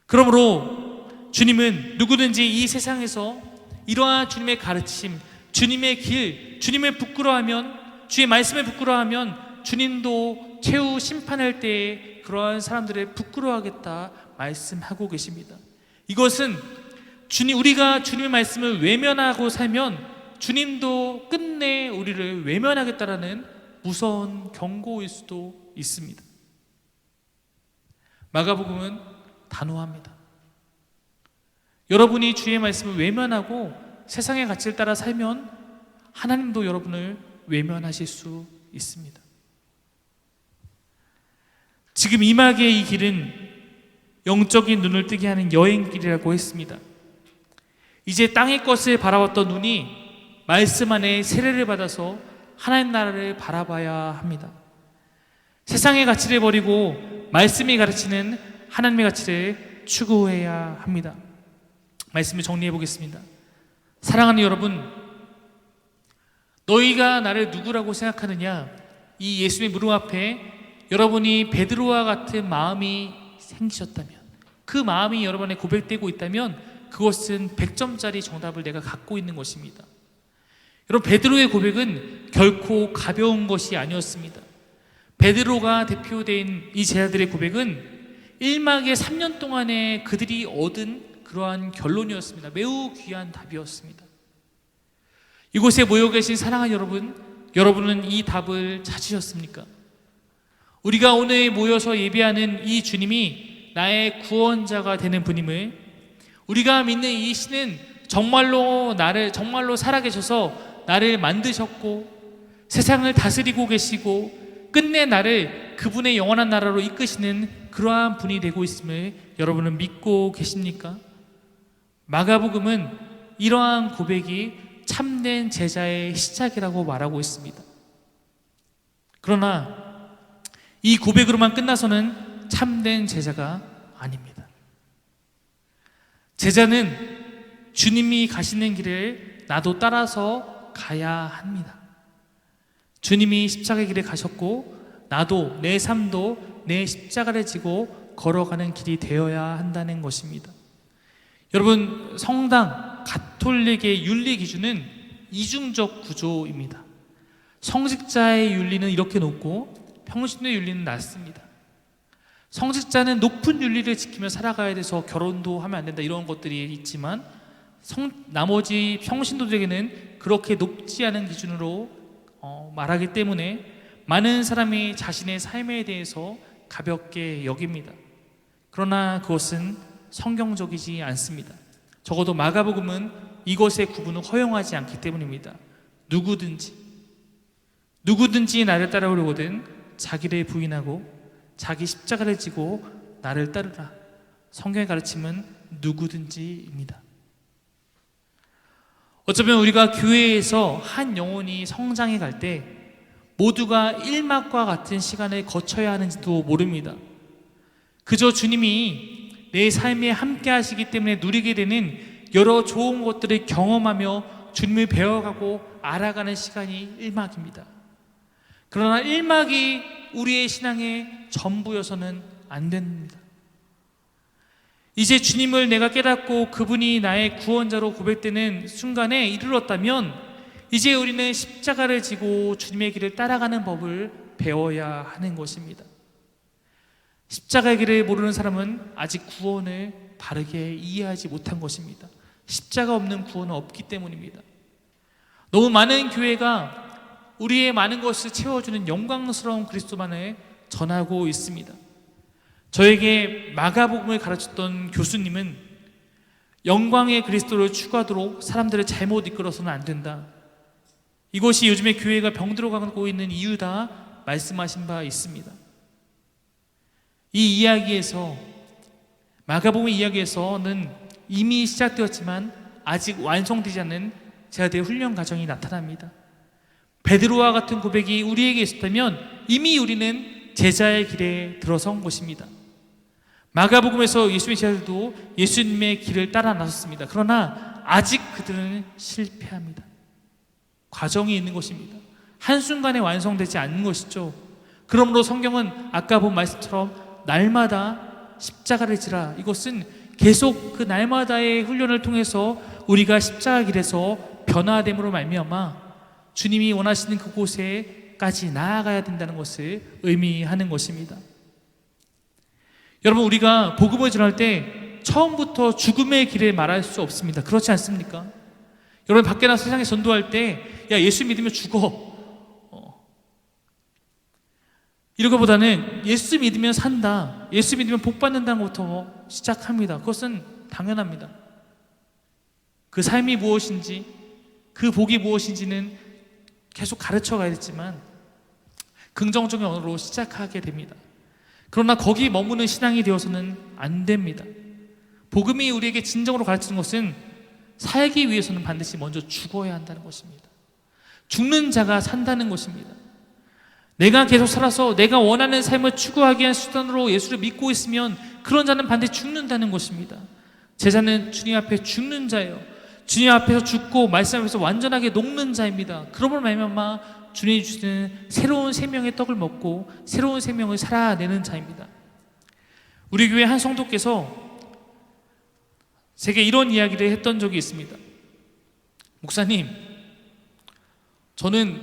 그러므로 주님은 누구든지 이 세상에서 이러한 주님의 가르침, 주님의 길, 주님을 부끄러워하면, 주의 말씀을 부끄러워하면 주님도 최후 심판할 때에 그러한 사람들을 부끄러워하겠다 말씀하고 계십니다. 이것은 우리가 주님의 말씀을 외면하고 살면 주님도 끝내 우리를 외면하겠다라는 무서운 경고일 수도 있습니다. 마가복음은 단호합니다. 여러분이 주의 말씀을 외면하고 세상의 가치를 따라 살면 하나님도 여러분을 외면하실 수 있습니다. 지금 이막의 이 길은 영적인 눈을 뜨게 하는 여행길이라고 했습니다. 이제 땅의 것을 바라봤던 눈이 말씀 안에 세례를 받아서 하나님 나라를 바라봐야 합니다. 세상의 가치를 버리고 말씀이 가르치는 하나님의 가치를 추구해야 합니다. 말씀을 정리해 보겠습니다. 사랑하는 여러분, 너희가 나를 누구라고 생각하느냐? 이 예수의 무릎 앞에 여러분이 베드로와 같은 마음이 생기셨다면, 그 마음이 여러분의 고백되고 있다면 그것은 100점짜리 정답을 내가 갖고 있는 것입니다. 여러분, 베드로의 고백은 결코 가벼운 것이 아니었습니다. 베드로가 대표된 이 제자들의 고백은 1막의 3년 동안에 그들이 얻은 그러한 결론이었습니다. 매우 귀한 답이었습니다. 이곳에 모여 계신 사랑하는 여러분, 여러분은 이 답을 찾으셨습니까? 우리가 오늘 모여서 예배하는 이 주님이 나의 구원자가 되는 분임을, 우리가 믿는 이 신은 정말로 살아계셔서 나를 만드셨고 세상을 다스리고 계시고 끝내 나를 그분의 영원한 나라로 이끄시는 그러한 분이 되고 있음을 여러분은 믿고 계십니까? 마가복음은 이러한 고백이 참된 제자의 시작이라고 말하고 있습니다. 그러나 이 고백으로만 끝나서는 참된 제자가 아닙니다. 제자는 주님이 가시는 길을 나도 따라서 가야 합니다. 주님이 십자가의 길에 가셨고 나도 내 삶도 내 십자가를 지고 걸어가는 길이 되어야 한다는 것입니다. 여러분, 성당, 가톨릭의 윤리 기준은 이중적 구조입니다. 성직자의 윤리는 이렇게 높고 평신도의 윤리는 낮습니다. 성직자는 높은 윤리를 지키며 살아가야 돼서 결혼도 하면 안 된다, 이런 것들이 있지만 나머지 평신도들에게는 그렇게 높지 않은 기준으로 말하기 때문에 많은 사람이 자신의 삶에 대해서 가볍게 여깁니다. 그러나 그것은 성경적이지 않습니다. 적어도 마가복음은 이것의 구분을 허용하지 않기 때문입니다. 누구든지 나를 따라오려거든 자기를 부인하고 자기 십자가를 지고 나를 따르라. 성경의 가르침은 누구든지입니다. 어쩌면 우리가 교회에서 한 영혼이 성장해 갈 때 모두가 1막과 같은 시간을 거쳐야 하는지도 모릅니다. 그저 주님이 내 삶에 함께 하시기 때문에 누리게 되는 여러 좋은 것들을 경험하며 주님을 배워가고 알아가는 시간이 1막입니다. 그러나 1막이 우리의 신앙의 전부여서는 안 됩니다. 이제 주님을 내가 깨닫고 그분이 나의 구원자로 고백되는 순간에 이르렀다면 이제 우리는 십자가를 지고 주님의 길을 따라가는 법을 배워야 하는 것입니다. 십자가의 길을 모르는 사람은 아직 구원을 바르게 이해하지 못한 것입니다. 십자가 없는 구원은 없기 때문입니다. 너무 많은 교회가 우리의 많은 것을 채워주는 영광스러운 그리스도만을 전하고 있습니다. 저에게 마가복음을 가르쳤던 교수님은 영광의 그리스도를 추구하도록 사람들을 잘못 이끌어서는 안 된다. 이것이 요즘에 교회가 병들어가고 있는 이유다 말씀하신 바 있습니다. 이 이야기에서, 마가복음 이야기에서는 이미 시작되었지만 아직 완성되지 않은 제자들의 훈련 과정이 나타납니다. 베드로와 같은 고백이 우리에게 있었다면 이미 우리는 제자의 길에 들어선 것입니다. 마가복음에서 예수님의 제자들도 예수님의 길을 따라 나섰습니다. 그러나 아직 그들은 실패합니다. 과정이 있는 것입니다. 한순간에 완성되지 않는 것이죠. 그러므로 성경은 아까 본 말씀처럼 날마다 십자가를 지라, 이것은 계속 그 날마다의 훈련을 통해서 우리가 십자가 길에서 변화됨으로 말미암아 주님이 원하시는 그곳에까지 나아가야 된다는 것을 의미하는 것입니다. 여러분, 우리가 복음을 전할 때 처음부터 죽음의 길을 말할 수 없습니다. 그렇지 않습니까? 여러분, 밖에 나서 세상에 전도할 때 야, 예수 믿으면 죽어, 이러기보다는 예수 믿으면 산다, 예수 믿으면 복 받는다는 것부터 시작합니다. 그것은 당연합니다. 그 삶이 무엇인지, 그 복이 무엇인지는 계속 가르쳐 가야겠지만 긍정적인 언어로 시작하게 됩니다. 그러나 거기 머무는 신앙이 되어서는 안 됩니다. 복음이 우리에게 진정으로 가르치는 것은 살기 위해서는 반드시 먼저 죽어야 한다는 것입니다. 죽는 자가 산다는 것입니다. 내가 계속 살아서 내가 원하는 삶을 추구하기 위한 수단으로 예수를 믿고 있으면 그런 자는 반드시 죽는다는 것입니다. 제자는 주님 앞에 죽는 자예요. 주님 앞에서 죽고 말씀 앞에서 완전하게 녹는 자입니다. 그러므로 말미암아 주님이 주시는 새로운 생명의 떡을 먹고 새로운 생명을 살아내는 자입니다. 우리 교회 한 성도께서 제게 이런 이야기를 했던 적이 있습니다. 목사님, 저는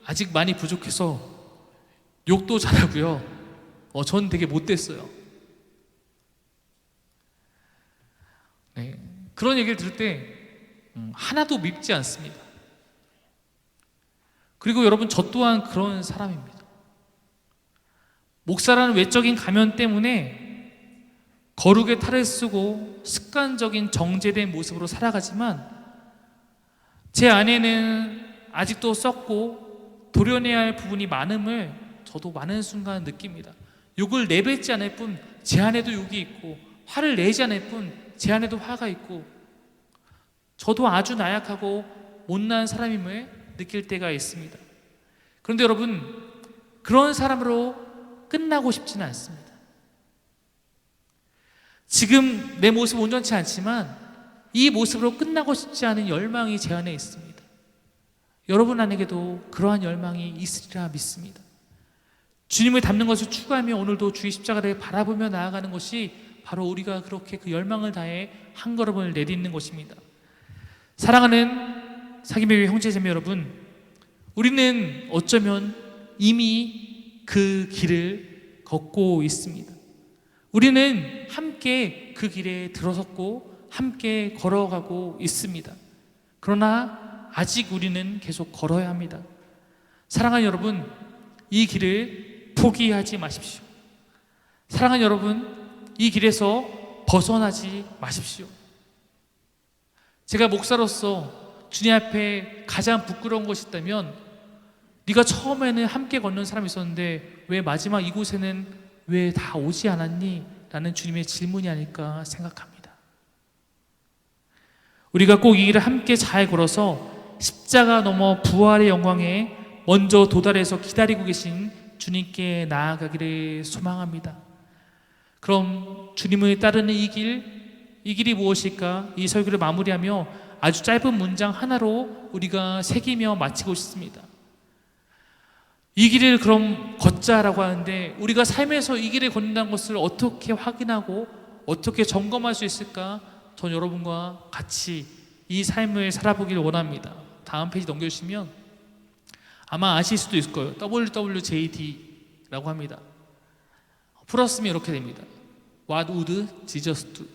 아직 많이 부족해서 욕도 잘하고요. 전 되게 못됐어요. 네, 그런 얘기를 들을 때 하나도 밉지 않습니다. 그리고 여러분, 저 또한 그런 사람입니다. 목사라는 외적인 가면 때문에 거룩의 탈을 쓰고 습관적인 정제된 모습으로 살아가지만 제 안에는 아직도 썩고 도려내야 할 부분이 많음을 저도 많은 순간 느낍니다. 욕을 내뱉지 않을 뿐 제 안에도 욕이 있고, 화를 내지 않을 뿐 제 안에도 화가 있고, 저도 아주 나약하고 못난 사람임을 느낄 때가 있습니다. 그런데 여러분, 그런 사람으로 끝나고 싶지는 않습니다. 지금 내 모습 온전치 않지만 이 모습으로 끝나고 싶지 않은 열망이 제 안에 있습니다. 여러분 안에게도 그러한 열망이 있으리라 믿습니다. 주님을 닮는 것을 추구하며 오늘도 주의 십자가를 바라보며 나아가는 것이 바로 우리가 그렇게 그 열망을 다해 한 걸음을 내딛는 것입니다. 사랑하는 사귐의 형제자매 여러분, 우리는 어쩌면 이미 그 길을 걷고 있습니다. 우리는 함께 그 길에 들어섰고 함께 걸어가고 있습니다. 그러나 아직 우리는 계속 걸어야 합니다. 사랑하는 여러분, 이 길을 포기하지 마십시오. 사랑하는 여러분, 이 길에서 벗어나지 마십시오. 제가 목사로서 주님 앞에 가장 부끄러운 것이 있다면, 네가 처음에는 함께 걷는 사람이 있었는데 왜 마지막 이곳에는 왜 다 오지 않았니? 라는 주님의 질문이 아닐까 생각합니다. 우리가 꼭 이 길을 함께 잘 걸어서 십자가 넘어 부활의 영광에 먼저 도달해서 기다리고 계신 주님께 나아가기를 소망합니다. 그럼 주님을 따르는 이 길이 무엇일까? 이 설교를 마무리하며 아주 짧은 문장 하나로 우리가 새기며 마치고 싶습니다. 이 길을 그럼 걷자라고 하는데, 우리가 삶에서 이 길을 걷는다는 것을 어떻게 확인하고 어떻게 점검할 수 있을까? 전 여러분과 같이 이 삶을 살아보기를 원합니다. 다음 페이지 넘겨주시면 아마 아실 수도 있을 거예요. WWJD라고 합니다. 풀었으면 이렇게 됩니다. What would Jesus do?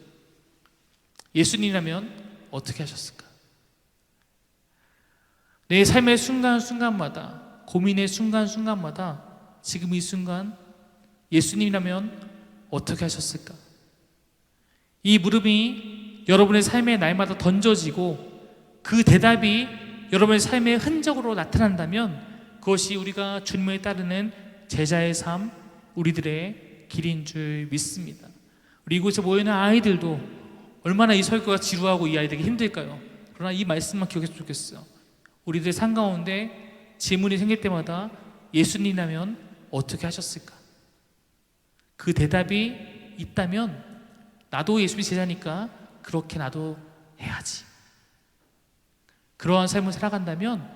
예수님이라면 어떻게 하셨을까? 내 삶의 순간순간마다, 고민의 순간순간마다 지금 이 순간 예수님이라면 어떻게 하셨을까? 이 물음이 여러분의 삶의 날마다 던져지고 그 대답이 여러분의 삶의 흔적으로 나타난다면 그것이 우리가 주님을 따르는 제자의 삶, 우리들의 길인 줄 믿습니다. 우리 이곳에 모여있는 아이들도 얼마나 이 설교가 지루하고 이 아이들에게 힘들까요? 그러나 이 말씀만 기억했으면 좋겠어요. 우리들의 삶 가운데 질문이 생길 때마다 예수님이라면 어떻게 하셨을까? 그 대답이 있다면 나도 예수님 제자니까 그렇게 나도 해야지. 그러한 삶을 살아간다면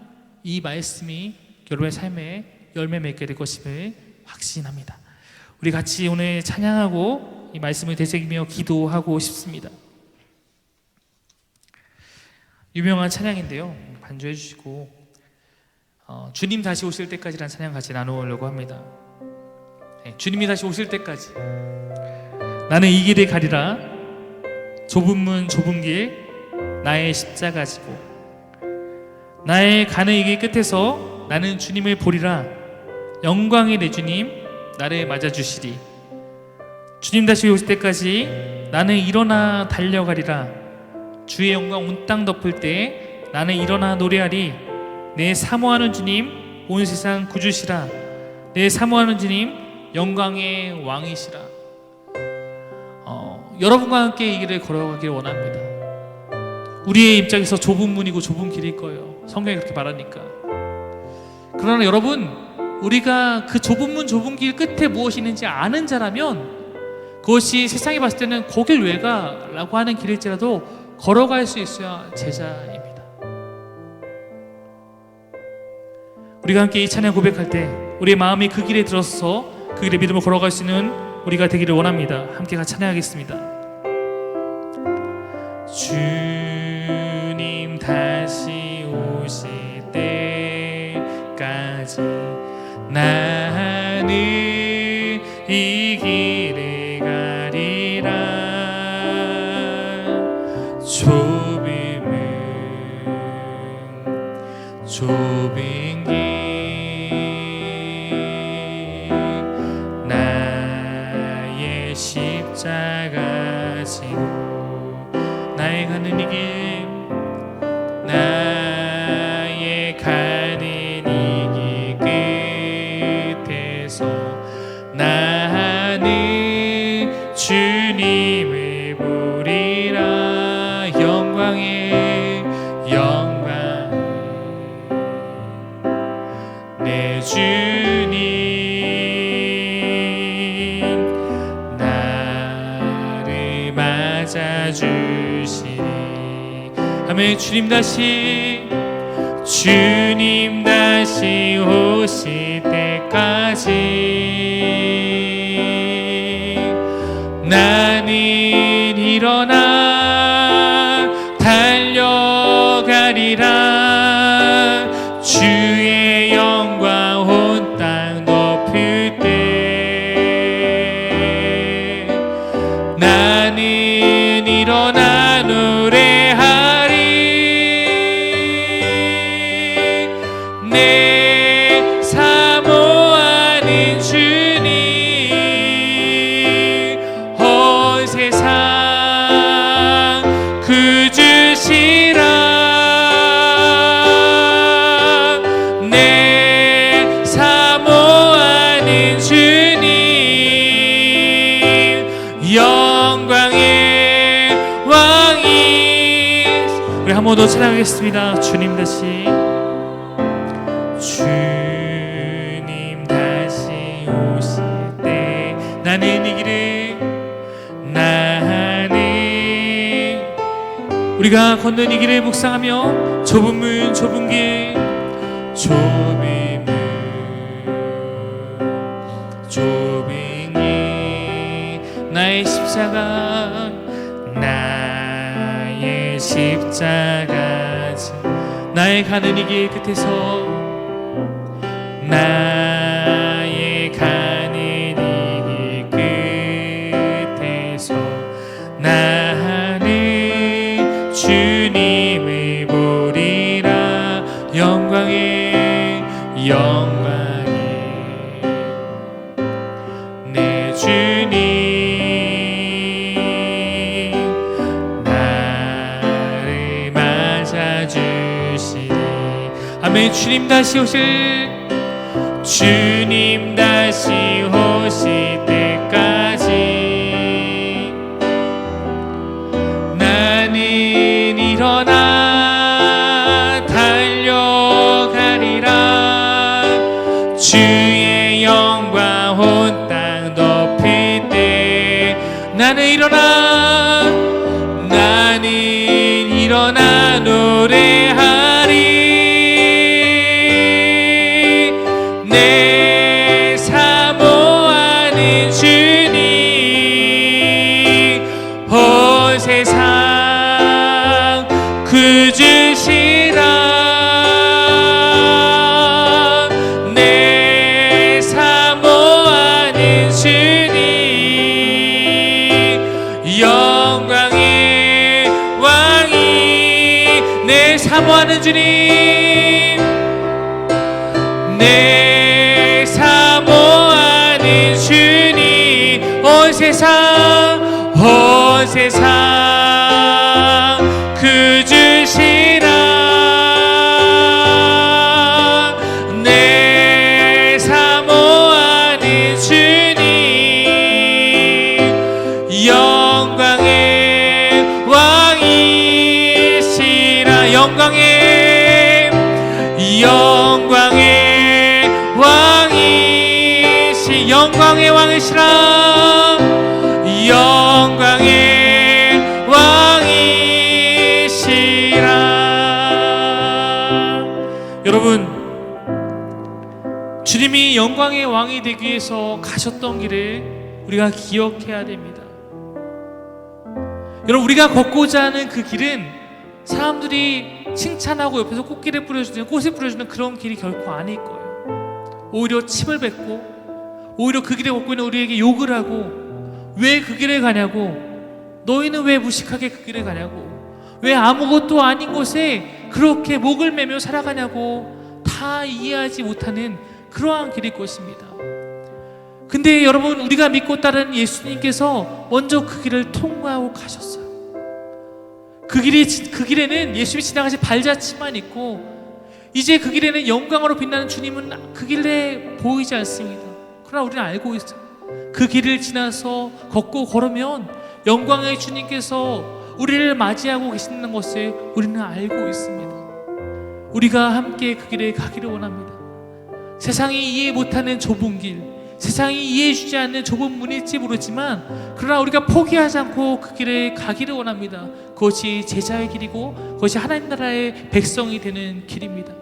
이 말씀이 여러분의 삶에 열매 맺게 될 것임을 확신합니다. 우리 같이 오늘 찬양하고 이 말씀을 되새기며 기도하고 싶습니다. 유명한 찬양인데요, 반주해 주시고 주님 다시 오실 때까지라는 찬양 같이 나누려고 합니다. 주님이 다시 오실 때까지 나는 이 길을 가리라. 좁은 문 좁은 길 나의 십자가 지고 나의 가는 이 길 끝에서 나는 주님을 보리라. 영광의 내 주님 나를 맞아주시리. 주님 다시 오실 때까지 나는 일어나 달려가리라. 주의 영광 온 땅 덮을 때 나는 일어나 노래하리. 내 사모하는 주님 온 세상 구주시라. 내 사모하는 주님 영광의 왕이시라. 여러분과 함께 이 길을 걸어가기를 원합니다. 우리의 입장에서 좁은 문이고 좁은 길일 거예요. 성경이 그렇게 말하니까. 그러나 여러분, 우리가 그 좁은 문 좁은 길 끝에 무엇이 있는지 아는 자라면 그것이 세상이 봤을 때는 거길 왜 가? 라고 하는 길일지라도 걸어갈 수 있어야 제자입니다. 우리가 함께 이 찬양 고백할 때 우리의 마음이 그 길에 들어서 그 길의 믿음을 걸어갈 수 있는 우리가 되기를 원합니다. 함께 같이 찬양하겠습니다. 주님 다시 오실 때까지 나는 이 길을 가리라. 좁은 길 나의 십자가 지고 나의 가는 이 길 나의 가는 이 길 끝에서 나는 주님을 보리라. 영광의 내 주님 나를 맞아주시니. 아멘. 주님 다시 오실 때까지 나는 일어나 달려가리라. 주의 영광 온 땅 덮을 때 나는 일어나 노래하리. 내 사모하는 주님 온 세상 구주시라. 영광의 왕이. 우리 한 번 더 찬양하겠습니다. 주님 다시 오실 때 나는 이 길을 우리가 걷는 이 길을 묵상하며 좁은 길 나의 십자가지 나의 가는 이 길 끝에서 나의 가는 이 길 끝에서 나는 주님을 보리라. 영광의 내 주님 아멘. 주님 다시 오실 때까지 나는 일어나 달려가리라. 주의 영광 온 땅 덮일 때 나는 일어나 노래하리. 내 사모하는 주님 온 세상 구주시라. 내 사모하는 주님 영광의 왕이. 내 사모하는 주님 내 사모하는 주님 온 세상 구주시라. 내 사모하는 주님 영광의 왕이시라. 영광의 영광의 왕이시라. 영광의 왕이시라. 여러분, 주님이 영광의 왕이 되기 위해서 가셨던 길을 우리가 기억해야 됩니다. 여러분, 우리가 걷고자 하는 그 길은 사람들이 칭찬하고 옆에서 꽃길을 뿌려주는, 꽃을 뿌려주는 그런 길이 결코 아닐 거예요. 오히려 침을 뱉고, 오히려 그 길에 걷고 있는 우리에게 욕을 하고, 왜 그 길을 가냐고, 너희는 왜 무식하게 그 길을 가냐고, 왜 아무것도 아닌 곳에 그렇게 목을 매며 살아가냐고 다 이해하지 못하는 그러한 길일 것입니다. 근데 여러분, 우리가 믿고 따르는 예수님께서 먼저 그 길을 통과하고 가셨어요. 그 길에는 예수님이 지나가신 발자취만 있고, 이제 그 길에는 영광으로 빛나는 주님은 그 길에 보이지 않습니다. 그러나 우리는 알고 있어요. 그 길을 지나서 걷고 걸으면 영광의 주님께서 우리를 맞이하고 계시는 것을 우리는 알고 있습니다. 우리가 함께 그 길에 가기를 원합니다. 세상이 이해 못하는 좁은 길, 세상이 이해해주지 않는 좁은 문일지 모르지만, 그러나 우리가 포기하지 않고 그 길에 가기를 원합니다. 그것이 제자의 길이고, 그것이 하나님 나라의 백성이 되는 길입니다.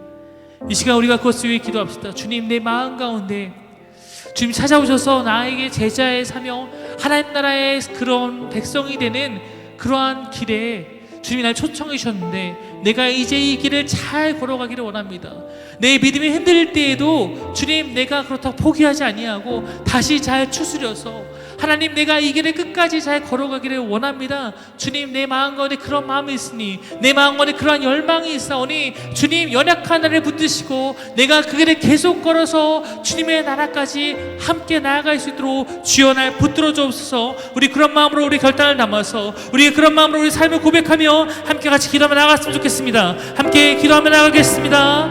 이 시간 우리가 그것을 위해 기도합시다. 주님, 내 마음 가운데 주님 찾아오셔서 나에게 제자의 사명, 하나님 나라의 그런 백성이 되는 그러한 길에 주님이 날 초청해 주셨는데, 내가 이제 이 길을 잘 걸어가기를 원합니다. 내 믿음이 흔들릴 때에도 주님, 내가 그렇다고 포기하지 아니하고 다시 잘 추스려서 하나님, 내가 이 길을 끝까지 잘 걸어가기를 원합니다. 주님, 내 마음 가운데 그런 마음이 있으니, 내 마음 가운데 그러한 열망이 있사오니 주님, 연약한 나를 붙드시고 내가 그 길을 계속 걸어서 주님의 나라까지 함께 나아갈 수 있도록 주여 날 붙들어 주옵소서. 우리 그런 마음으로 우리 결단을 담아서, 우리 그런 마음으로 우리 삶을 고백하며 함께 같이 기도하며 나아갔으면 좋겠습니다. 함께 기도하며 나아가겠습니다.